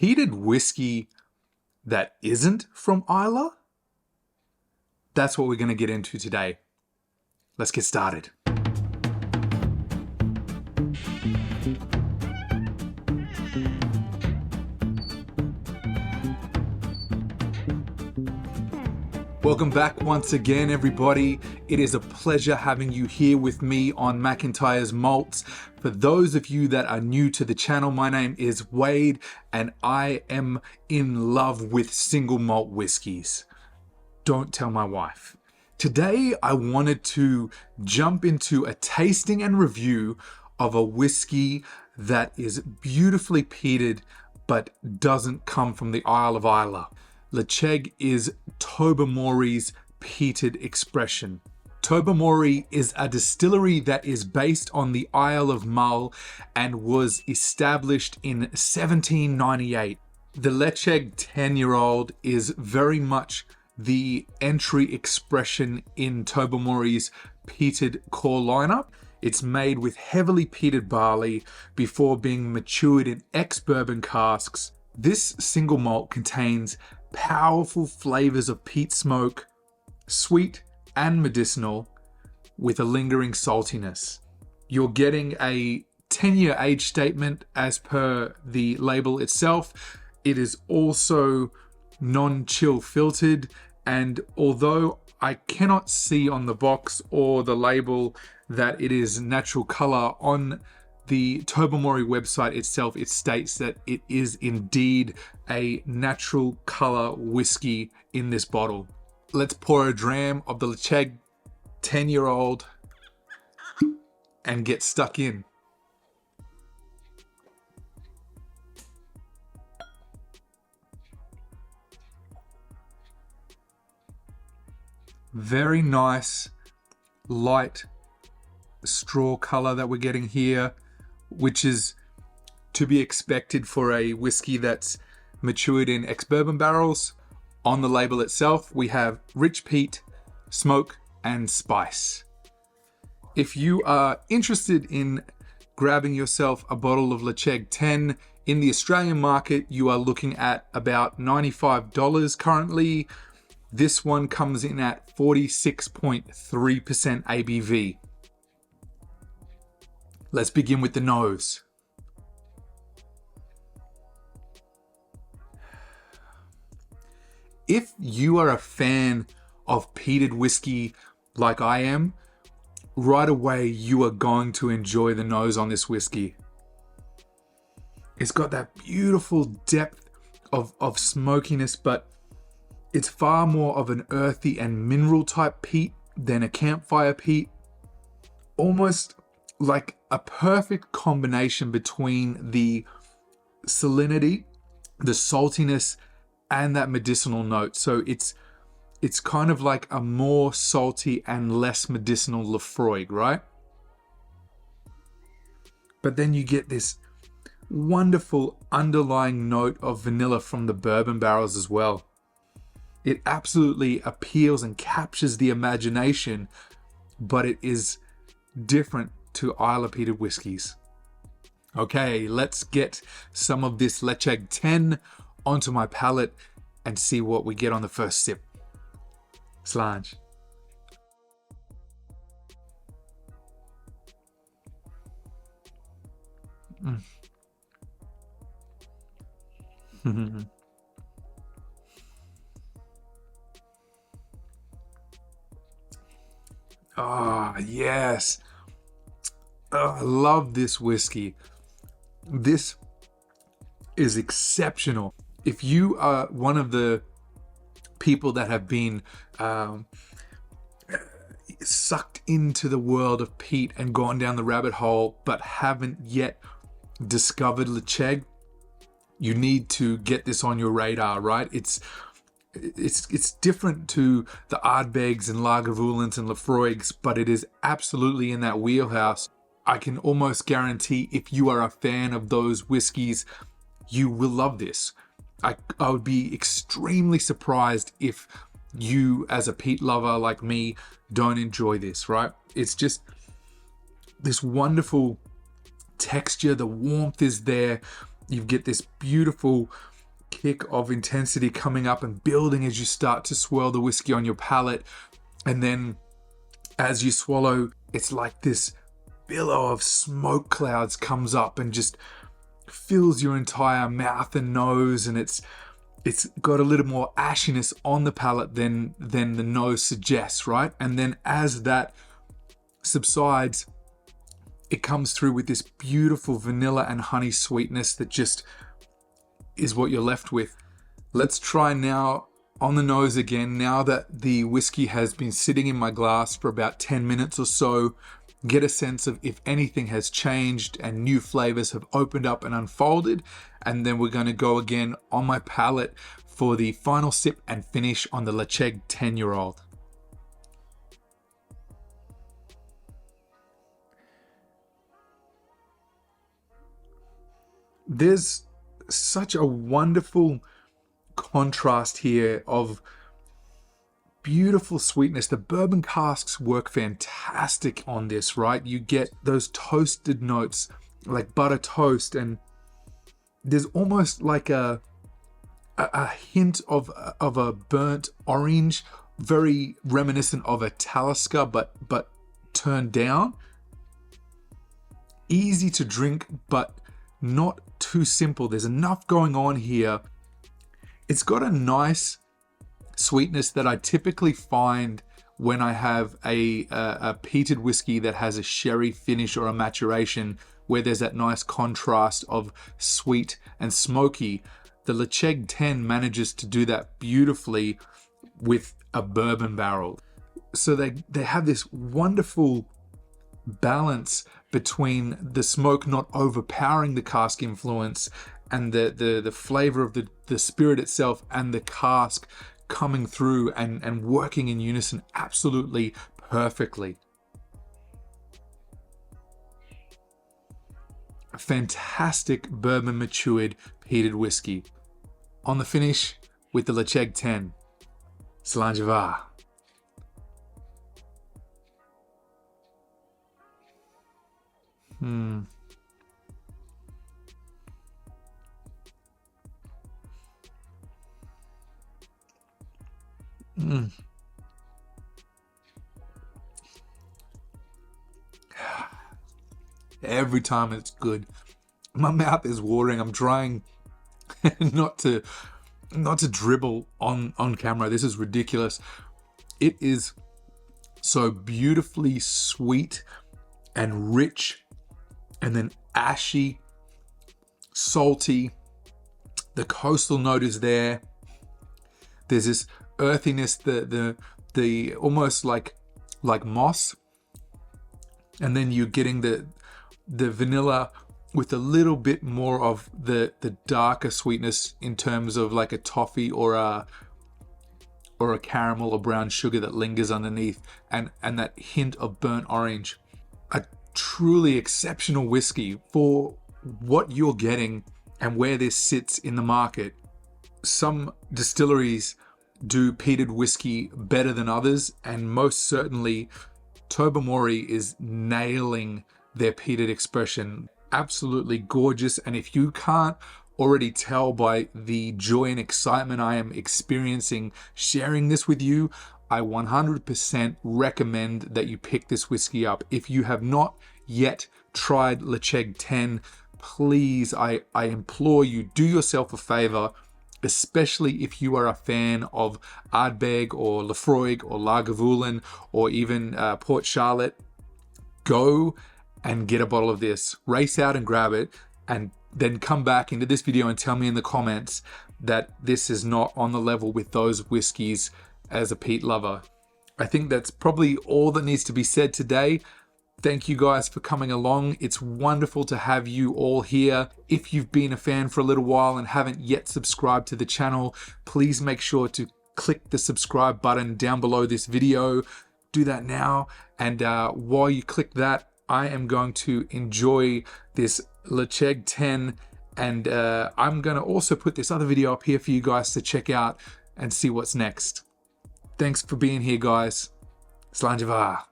peated whiskey that isn't from Islay? That's what we're going to get into today. Let's get started. Welcome back once again, everybody. It is a pleasure having you here with me on McIntyre's Malts. For those of you that are new to the channel, my name is Wade and I am in love with single malt whiskies. Don't tell my wife. Today, I wanted to jump into a tasting and review of a whiskey that is beautifully peated but doesn't come from the Isle of Islay. Ledaig is Tobermory's peated expression. Tobermory is a distillery that is based on the Isle of Mull and was established in 1798. The Ledaig 10-year-old is very much the entry expression in Tobermory's peated core lineup. It's made with heavily peated barley before being matured in ex-bourbon casks. This single malt contains powerful flavors of peat smoke, sweet and medicinal, with a lingering saltiness. You're getting a 10-year age statement as per the label itself. It is also non-chill filtered, and although I cannot see on the box or the label that it is natural color, on the Tobermory website itself, it states that it is indeed a natural color whiskey in this bottle. Let's pour a dram of the Ledaig 10-year-old and get stuck in. Very nice, light straw color that we're getting here, which is to be expected for a whiskey that's matured in ex-bourbon barrels. On the label itself, we have rich peat, smoke, and spice. If you are interested in grabbing yourself a bottle of Ledaig 10, in the Australian market, you are looking at about $95 currently. This one comes in at 46.3% ABV. Let's begin with the nose. If you are a fan of peated whiskey like I am, right away you are going to enjoy the nose on this whiskey. It's got that beautiful depth of smokiness, but it's far more of an earthy and mineral type peat than a campfire peat. Almost like a perfect combination between the salinity, the saltiness, and that medicinal note. So it's kind of like a more salty and less medicinal Laphroaig, right? But then you get this wonderful underlying note of vanilla from the bourbon barrels as well. It absolutely appeals and captures the imagination, but it is different to Islay peated whiskies. Okay, let's get some of this Ledaig 10 onto my palate and see what we get on the first sip. Slange. Ah, yes. I love this whiskey. This is exceptional. If you are one of the people that have been sucked into the world of peat and gone down the rabbit hole but haven't yet discovered Ledaig, you need to get this on your radar, right? It's different to the Ardbegs and Lagavulins and Laphroaigs, but it is absolutely in that wheelhouse. I can almost guarantee if you are a fan of those whiskies, you will love this. I would be extremely surprised if you, as a peat lover like me, don't enjoy this, right? It's just this wonderful texture. The warmth is there. You get this beautiful kick of intensity coming up and building as you start to swirl the whiskey on your palate. And then as you swallow, it's like this billow of smoke clouds comes up and just fills your entire mouth and nose, and it's got a little more ashiness on the palate than the nose suggests, right? And then as that subsides, it comes through with this beautiful vanilla and honey sweetness that just is what you're left with. Let's try now on the nose again, now that the whiskey has been sitting in my glass for about 10 minutes or so. Get a sense of if anything has changed and new flavors have opened up and unfolded. And then we're going to go again on my palate for the final sip and finish on the Ledaig 10-year-old. There's such a wonderful contrast here of beautiful sweetness. The bourbon casks work fantastic on this, right? You get those toasted notes like butter toast, and there's almost like a hint of a burnt orange, very reminiscent of a Talisker, but turned down. Easy to drink, but not too simple. There's enough going on here. It's got a nice sweetness that I typically find when I have a peated whiskey that has a sherry finish or a maturation, where there's that nice contrast of sweet and smoky. The Ledaig 10 manages to do that beautifully with a bourbon barrel. So they have this wonderful balance between the smoke not overpowering the cask influence and the flavor of the spirit itself, and the cask coming through and working in unison absolutely perfectly. A fantastic bourbon matured peated whiskey. On the finish with the Ledaig 10. Slàinte mhath. Every time it's good. My mouth is watering. I'm trying not to dribble on camera. This is ridiculous. It is so beautifully sweet and rich, and then ashy, salty. The coastal note is there. There's this earthiness, the almost like moss, and then you're getting the vanilla with a little bit more of the darker sweetness in terms of like a toffee or a caramel or brown sugar that lingers underneath, and that hint of burnt orange. A truly exceptional whiskey for what you're getting and where this sits in the market. Some distilleries do peated whiskey better than others, and most certainly Tobermory is nailing their peated expression. Absolutely gorgeous. And if you can't already tell by the joy and excitement I am experiencing sharing this with you, I 100% recommend that you pick this whiskey up. If you have not yet tried Ledaig 10, please, I implore you, do yourself a favor, especially if you are a fan of Ardbeg or Laphroaig or Lagavulin or even Port Charlotte. Go and get a bottle of this. Race out and grab it, and then come back into this video and tell me in the comments that this is not on the level with those whiskeys as a peat lover. I think that's probably all that needs to be said today. Thank you guys for coming along. It's wonderful to have you all here. If you've been a fan for a little while and haven't yet subscribed to the channel, please make sure to click the subscribe button down below this video. Do that now. And while you click that, I am going to enjoy this Ledaig 10, and I'm going to also put this other video up here for you guys to check out and see what's next. Thanks for being here, guys. Slàinte mhath.